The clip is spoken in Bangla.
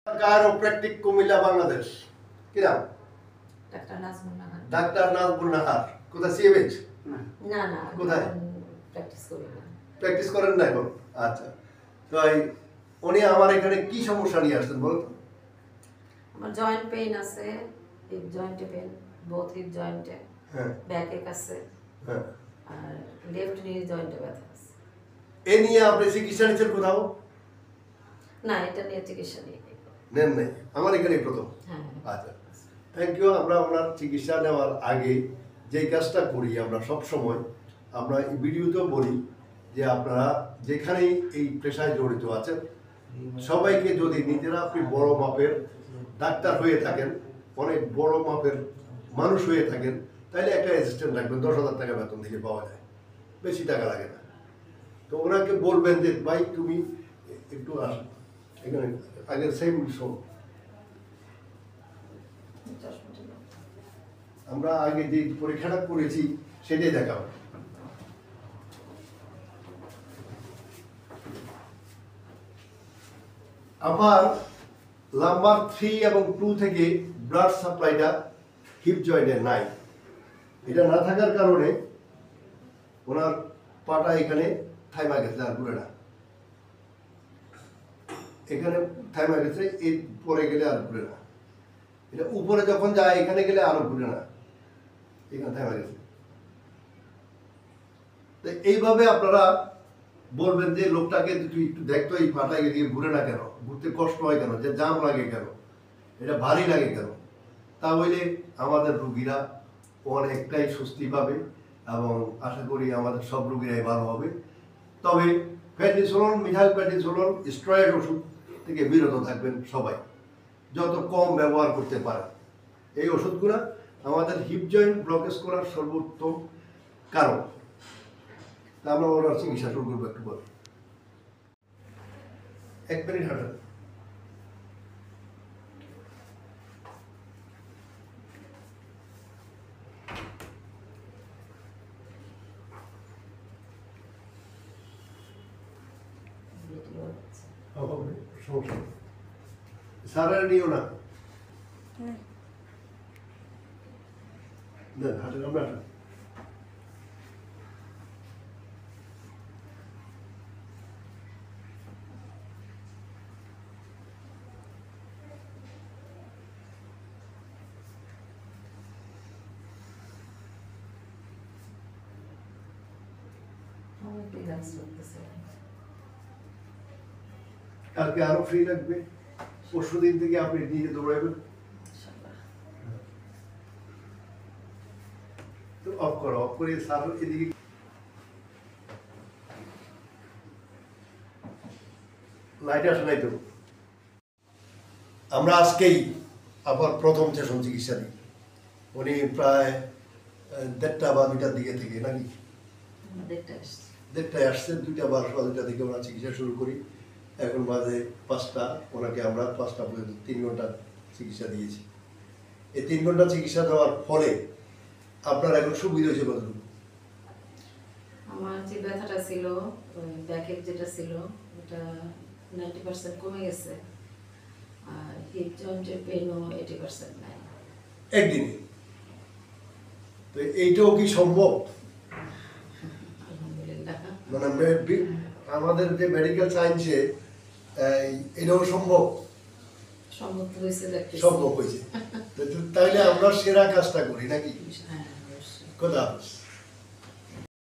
কায়োপ্র্যাকটিক কুমিল্লা বাংলাদেশ। কি নাম? ডাক্তার নাজমুল নাহার। ডাক্তার নাজমুল নাহার। কোথায় সিএমএইচ? না না, কোথায় প্র্যাকটিস করি না। প্র্যাকটিস করেন না এখন? আচ্ছা, তো উনি আমার এখানে কি সমস্যা নিয়ে আসছেন বলুন তো? আমার জয়েন্ট পেইন আছে, হিপ জয়েন্টে পেইন, বোথ হিপ জয়েন্টে, হ্যাঁ ব্যাক এক আছে, হ্যাঁ। আর লেফট নি জয়েন্টে ব্যথা আছে। এ নিয়ে আপনি চিকিৎসা নিচ্ছেন কোথাও? না, এটা নিয়ে চিকিৎসা নিয়ে নেন নাই, আমার এখানেই প্রথম। হ্যাঁ। আচ্ছা, থ্যাংক ইউ। আমরা ওনার চিকিৎসা নেওয়ার আগে যেই কাজটা করি আমরা সব সময়, আমরা এই ভিডিওতেও বলি যে আপনারা যেখানেই এই পেশায় জড়িত আছেন সবাইকে যদি নিজেরা আপনি বড় মাপের ডাক্তার হয়ে থাকেন, অনেক বড় মাপের মানুষ হয়ে থাকেন, তাহলে একটা অ্যাসিস্ট্যান্ট রাখবেন, 10,000 টাকা বেতন দিলে পাওয়া যায়, বেশি টাকা লাগে না। তো ওনাকে বলবেন যে ভাই তুমি একটু আসো এখানে, আগের সেম শো। আমরা আগে যে পরীক্ষাটা করেছি সেটাই দেখাবো। আমার নাম্বার 3 এবং 2 থেকে ব্লাড সাপ্লাইটা হিপ জয়েন্টে নাই। এটা না থাকার কারণে ওনার পাটা এখানে থাইমা গেছে, আর ঘুরে না, এখানে থাইমা গেছে, এর পরে গেলে আর ঘুরে না। এটা উপরে যখন যায় এখানে গেলে আরো ঘুরে না, এখানে থাইমা গেছে। তো এইভাবে আপনারা বলবেন যে লোকটাকে তুই একটু দেখতো এই পাটা গিয়ে ঘুরে না কেন, ঘুরতে কষ্ট হয় কেন, যে জাম লাগে কেন, এটা ভারী লাগে কেন। তাহলে আমাদের রুগীরা অনেকটাই স্বস্তি পাবে এবং আশা করি আমাদের সব রুগীরাই ভালো হবে। তবে প্যাটিসোলন, মিথাইল প্যাটিসোলন স্টেরয়েড ওষুধ থেকে বিরত থাকবেন সবাই, যত কম ব্যবহার করতে পারেন। এই ওষুধগুলো আমাদের হিপ জয়েন্ট ব্লকেজ করার সর্বোত্তম কারণ। তা আমরা ওনার চিকিৎসা শুরু করবো একটু পরে। 1 মিনিট হাঁটেন। সমস্যা সারা নিও না, দেন হাঁটেন, আমরা হাঁটেন। অনেক রিল্যাক্স লাগতেছে। কালকে আরো ফ্রি লাগবে, পরশু দিন থেকে আপনি নিজে দৌড়াবেন। তো অফ করো, অফ করে সার এদিকে। লাইট আসে নাই তো। আমরা আজকেই আবার প্রথম সেশন চিকিৎসা দিই। উনি প্রায় 1:30 বা 2টার দিকে থেকে নাকি 1:30টায় আসছে, 2টা বা 2:15 থেকে আমরা চিকিৎসা শুরু করি। এখন বাজে 5টা, ওনাকে আমরা 5টা পর্যন্ত 3 ঘন্টা চিকিৎসা দিয়েছি। এই 3 ঘন্টা চিকিৎসা দেওয়ার ফলে আপনার এখন সুবিধা হয়েছে কতটুকু? আমার যে ব্যথাটা ছিল, ব্যাকের যেটা ছিল, ওটা 90% কমে গেছে, আর হিপ জয়েন্টের পেইনও 80% নাই একদিনে। তো এইটাও কি সম্ভব? আলহামদুলিল্লাহ। মানে আমাদের যে মেডিকেল সায়েন্সে এটাও সম্ভব সম্ভব হয়েছে, সম্ভব হয়েছে। তাহলে আমরা সেরা কাজটা করি নাকি? হ্যাঁ, অবশ্যই। খোদা হাফেজ।